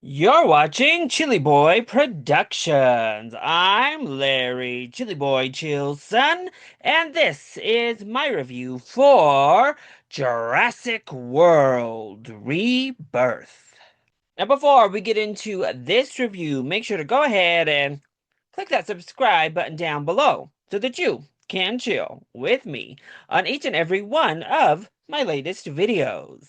You're watching ChillyBoy Productions. I'm Larry ChillyBoy Chillson, and this is my review for Jurassic World Rebirth. Now, before we get into this review, make sure to go ahead and click that subscribe button down below so that you can chill with me on each and every one of my latest videos.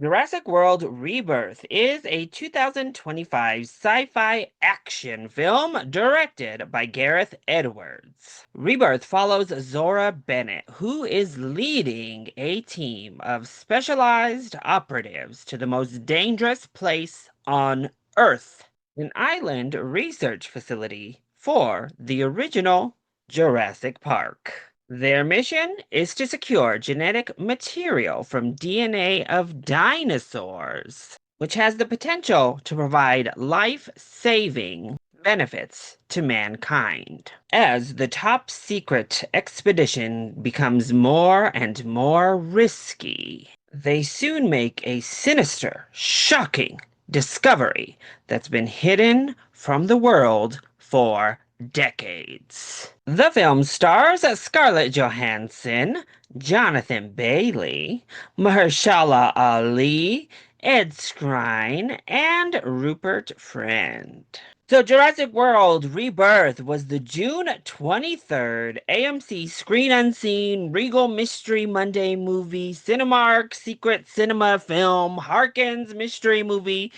Jurassic World Rebirth is a 2025 sci-fi action film directed by Gareth Edwards. Rebirth follows Zora Bennett, who is leading a team of specialized operatives to the most dangerous place on Earth, an island research facility for the original Jurassic Park. Their mission is to secure genetic material from DNA of dinosaurs, which has the potential to provide life-saving benefits to mankind. As the top secret expedition becomes more and more risky, they soon make a sinister, shocking discovery that's been hidden from the world for decades. The film stars Scarlett Johansson, Jonathan Bailey, Mahershala Ali, Ed Skrein, and Rupert Friend. So Jurassic World Rebirth was the June 23rd AMC Screen Unseen Regal Mystery Monday movie, Cinemark Secret Cinema Film, Harkins Mystery Movie.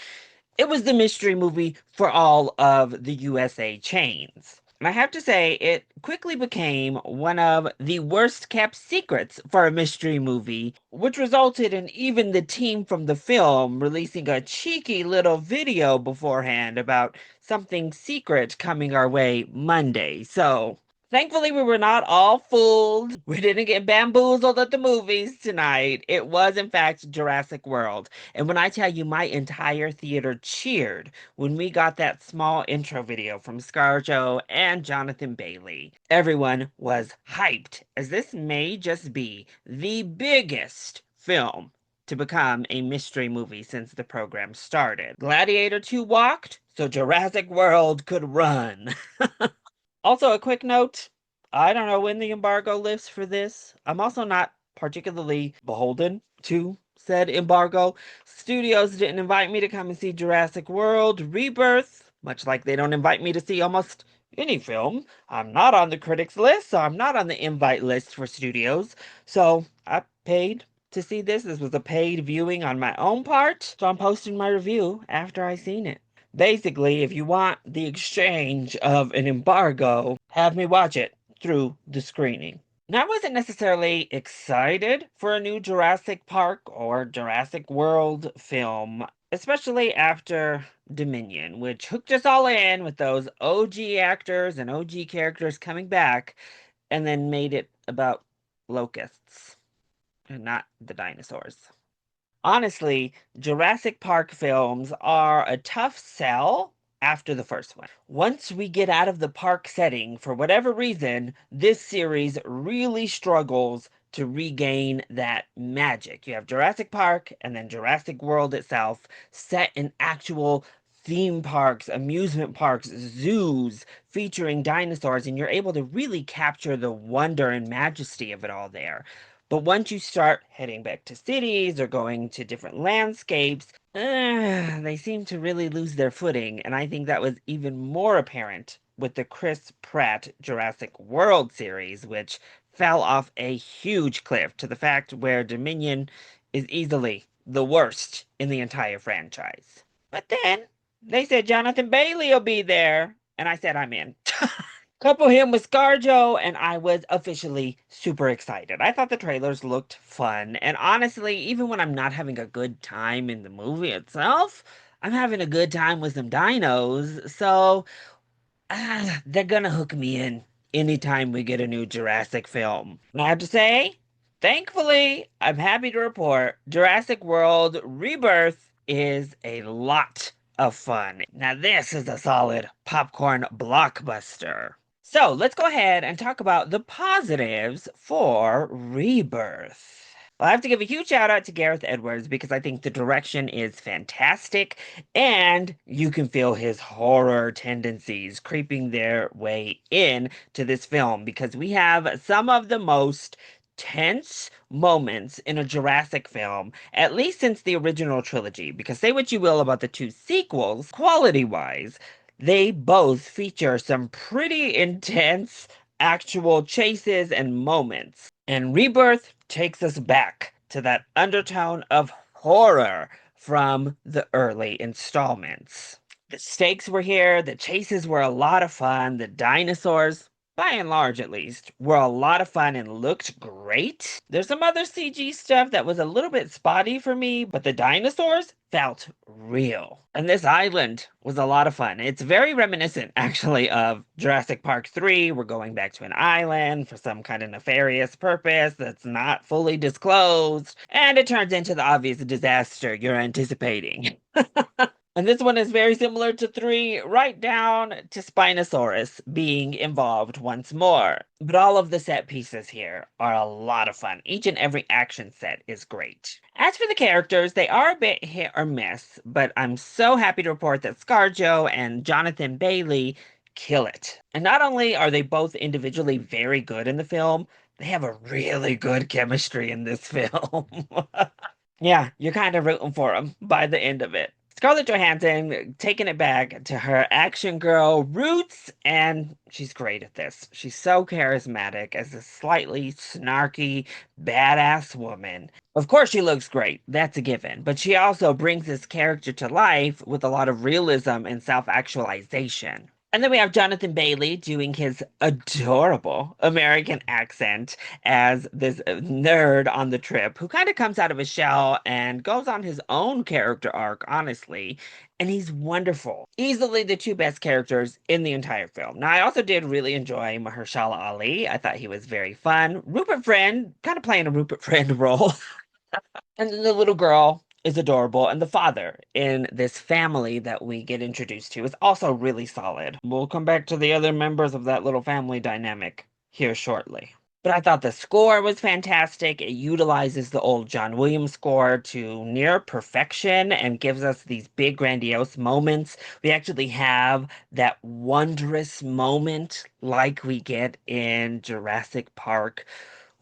It was the mystery movie for all of the USA chains. And I have to say, it quickly became one of the worst kept secrets for a mystery movie, which resulted in even the team from the film releasing a cheeky little video beforehand about something secret coming our way Monday. So, thankfully, we were not all fooled. We didn't get bamboozled at the movies tonight. It was, in fact, Jurassic World. And when I tell you my entire theater cheered when we got that small intro video from ScarJo and Jonathan Bailey, everyone was hyped, as this may just be the biggest film to become a mystery movie since the program started. Gladiator 2 walked, so Jurassic World could run. Also, a quick note, I don't know when the embargo lifts for this. I'm also not particularly beholden to said embargo. Studios didn't invite me to come and see Jurassic World Rebirth, much like they don't invite me to see almost any film. I'm not on the critics list, so I'm not on the invite list for studios. So I paid to see this. This was a paid viewing on my own part, so I'm posting my review after I seen it. Basically, if you want the exchange of an embargo, have me watch it through the screening. Now, I wasn't necessarily excited for a new Jurassic Park or Jurassic World film, especially after Dominion, which hooked us all in with those OG actors and OG characters coming back and then made it about locusts and not the dinosaurs. Honestly, Jurassic Park films are a tough sell after the first one. Once we get out of the park setting, for whatever reason, this series really struggles to regain that magic. You have Jurassic Park and then Jurassic World itself set in actual theme parks, amusement parks, zoos featuring dinosaurs, and you're able to really capture the wonder and majesty of it all there. But once you start heading back to cities or going to different landscapes, they seem to really lose their footing. And I think that was even more apparent with the Chris Pratt Jurassic World series, which fell off a huge cliff to the fact where Dominion is easily the worst in the entire franchise. But then they said Jonathan Bailey will be there, and I said I'm in. Couple him with ScarJo, and I was officially super excited. I thought the trailers looked fun, and honestly, even when I'm not having a good time in the movie itself, I'm having a good time with some dinos, so they're gonna hook me in anytime we get a new Jurassic film. And I have to say, thankfully, I'm happy to report Jurassic World Rebirth is a lot of fun. Now, this is a solid popcorn blockbuster. So let's go ahead and talk about the positives for Rebirth. I have to give a huge shout out to Gareth Edwards because I think the direction is fantastic and you can feel his horror tendencies creeping their way in to this film because we have some of the most tense moments in a Jurassic film, at least since the original trilogy. Because say what you will about the two sequels, quality-wise, they both feature some pretty intense actual chases and moments. And Rebirth takes us back to that undertone of horror from the early installments. The stakes were here, the chases were a lot of fun, the dinosaurs, by and large at least, were a lot of fun and looked great. There's some other CG stuff that was a little bit spotty for me, but the dinosaurs felt real. And this island was a lot of fun. It's very reminiscent, actually, of Jurassic Park 3. We're going back to an island for some kind of nefarious purpose that's not fully disclosed, and it turns into the obvious disaster you're anticipating. And this one is very similar to 3, right down to Spinosaurus being involved once more. But all of the set pieces here are a lot of fun. Each and every action set is great. As for the characters, they are a bit hit or miss, but I'm so happy to report that ScarJo and Jonathan Bailey kill it. And not only are they both individually very good in the film, they have a really good chemistry in this film. Yeah, you're kind of rooting for them by the end of it. Scarlett Johansson taking it back to her action girl roots, and she's great at this. She's so charismatic as a slightly snarky, badass woman. Of course, she looks great, that's a given, but she also brings this character to life with a lot of realism and self actualization. And then we have Jonathan Bailey doing his adorable American accent as this nerd on the trip who kind of comes out of his shell and goes on his own character arc, honestly. And he's wonderful. Easily the two best characters in the entire film. Now, I also did really enjoy Mahershala Ali. I thought he was very fun. Rupert Friend, kind of playing a Rupert Friend role. And then the little girl is adorable, and the father in this family that we get introduced to is also really solid. We'll come back to the other members of that little family dynamic here shortly. But I thought the score was fantastic. It utilizes the old John Williams score to near perfection and gives us these big, grandiose moments. We actually have that wondrous moment like we get in Jurassic Park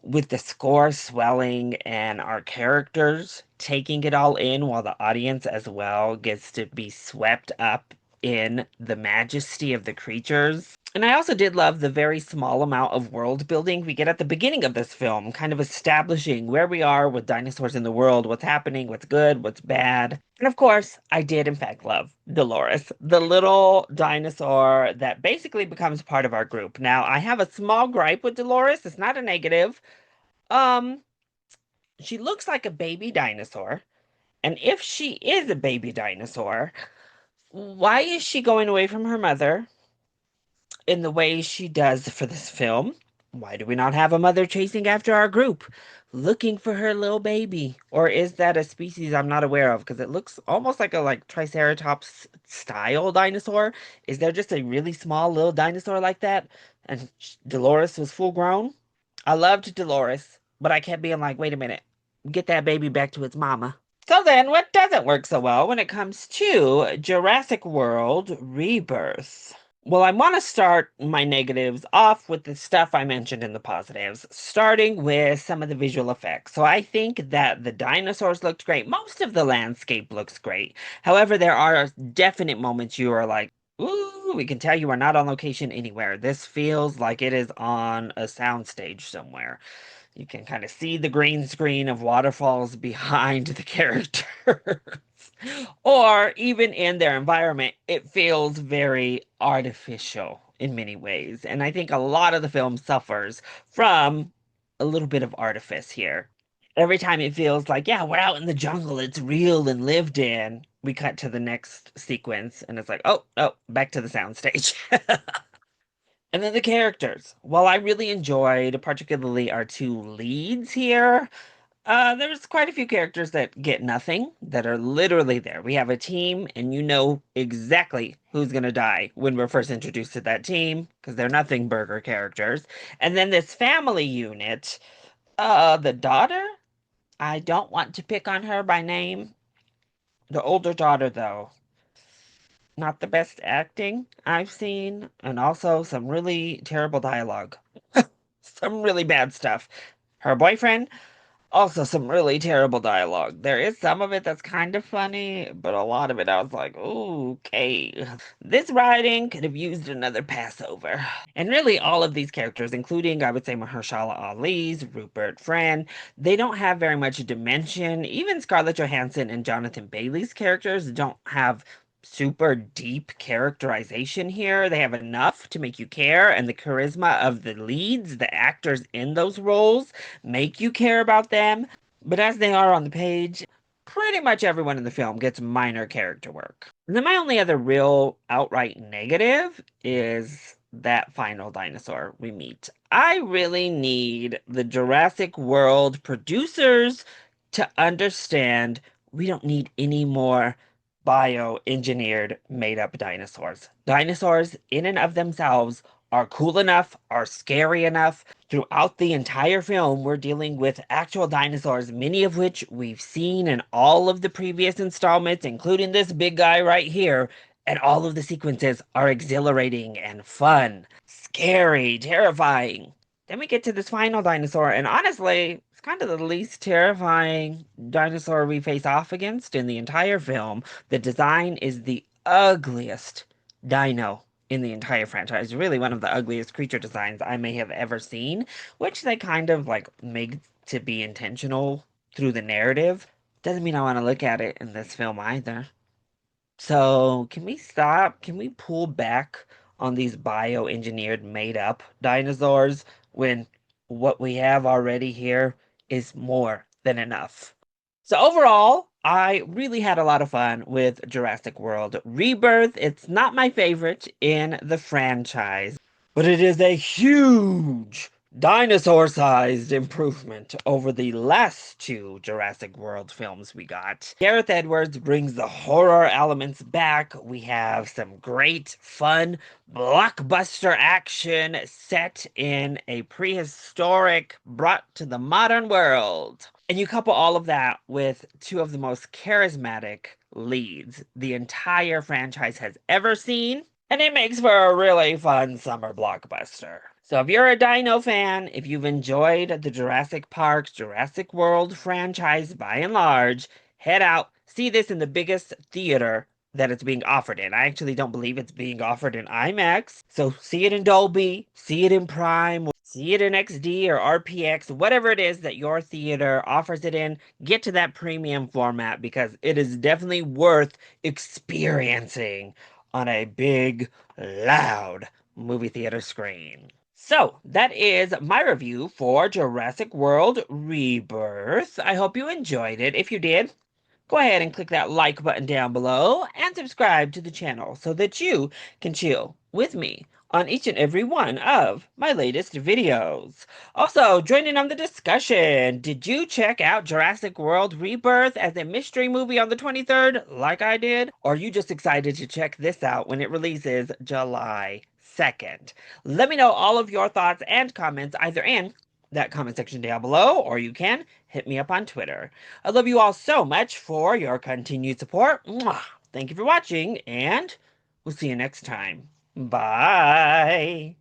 with the score swelling and our characters taking it all in while the audience as well gets to be swept up in the majesty of the creatures. And I also did love the very small amount of world building we get at the beginning of this film, kind of establishing where we are with dinosaurs in the world, what's happening, what's good, what's bad. And of course, I did in fact love Dolores, the little dinosaur that basically becomes part of our group. Now, I have a small gripe with Dolores. It's not a negative. Um, she looks like a baby dinosaur. And if she is a baby dinosaur, why is she going away from her mother in the way she does for this film? Why do we not have a mother chasing after our group, looking for her little baby? Or is that a species I'm not aware of? Because it looks almost like a Triceratops style dinosaur. Is there just a really small little dinosaur like that? And Dolores was full grown? I loved Dolores, but I kept being like, wait a minute, get that baby back to its mama. So then, what doesn't work so well when it comes to Jurassic World Rebirth? Well, I want to start my negatives off with the stuff I mentioned in the positives, starting with some of the visual effects. So I think that the dinosaurs looked great. Most of the landscape looks great. However, there are definite moments you are like, ooh, we can tell you are not on location anywhere. This feels like it is on a soundstage somewhere. You can kind of see the green screen of waterfalls behind the characters. Or even in their environment, it feels very artificial in many ways. And I think a lot of the film suffers from a little bit of artifice here. Every time it feels like, yeah, we're out in the jungle, it's real and lived in. We cut to the next sequence, and it's like, oh, oh, back to the soundstage. And then the characters. While I really enjoyed, particularly our two leads here, there's quite a few characters that get nothing, that are literally there. We have a team, and you know exactly who's going to die when we're first introduced to that team, because they're nothing burger characters. And then this family unit, the daughter I don't want to pick on her by name. The older daughter, though, not the best acting I've seen, and also some really terrible dialogue. Some really bad stuff. Her boyfriend, also some really terrible dialogue. There is some of it that's kind of funny, but a lot of it I was like, ooh, okay. This writing could have used another Passover. And really, all of these characters, including, I would say, Mahershala Ali's, Rupert Friend, they don't have very much dimension. Even Scarlett Johansson and Jonathan Bailey's characters don't have super deep characterization here. They have enough to make you care, and the charisma of the leads, the actors in those roles, make you care about them. But as they are on the page, pretty much everyone in the film gets minor character work. And then my only other real outright negative is that final dinosaur we meet. I really need the Jurassic World producers to understand we don't need any more bioengineered made up dinosaurs. Dinosaurs, in and of themselves, are cool enough, are scary enough. Throughout the entire film, we're dealing with actual dinosaurs, many of which we've seen in all of the previous installments, including this big guy right here. And all of the sequences are exhilarating and fun, scary, terrifying. Then we get to this final dinosaur, and honestly, it's kind of the least terrifying dinosaur we face off against in the entire film. The design is the ugliest dino in the entire franchise. Really one of the ugliest creature designs I may have ever seen, which they kind of like make to be intentional through the narrative. Doesn't mean I want to look at it in this film either. So, can we stop? Can we pull back on these bioengineered made up dinosaurs when what we have already here is more than enough? So overall, I really had a lot of fun with Jurassic World Rebirth. It's not my favorite in the franchise, but it is a huge dinosaur-sized improvement over the last two Jurassic World films we got. Gareth Edwards brings the horror elements back. We have some great, fun, blockbuster action set in a prehistoric, brought to the modern world. And you couple all of that with two of the most charismatic leads the entire franchise has ever seen, and it makes for a really fun summer blockbuster. So if you're a dino fan, if you've enjoyed the Jurassic Park, Jurassic World franchise by and large, head out, see this in the biggest theater that it's being offered in. I actually don't believe it's being offered in IMAX. So see it in Dolby, see it in Prime, see it in XD or RPX, whatever it is that your theater offers it in. Get to that premium format because it is definitely worth experiencing on a big, loud movie theater screen. So, that is my review for Jurassic World Rebirth. I hope you enjoyed it. If you did, go ahead and click that like button down below and subscribe to the channel so that you can chill with me on each and every one of my latest videos. Also, join in on the discussion. Did you check out Jurassic World Rebirth as a mystery movie on the 23rd like I did? Or are you just excited to check this out when it releases July 2nd? Let me know all of your thoughts and comments either in that comment section down below, or you can hit me up on Twitter. I love you all so much for your continued support. Mwah! Thank you for watching, and we'll see you next time. Bye.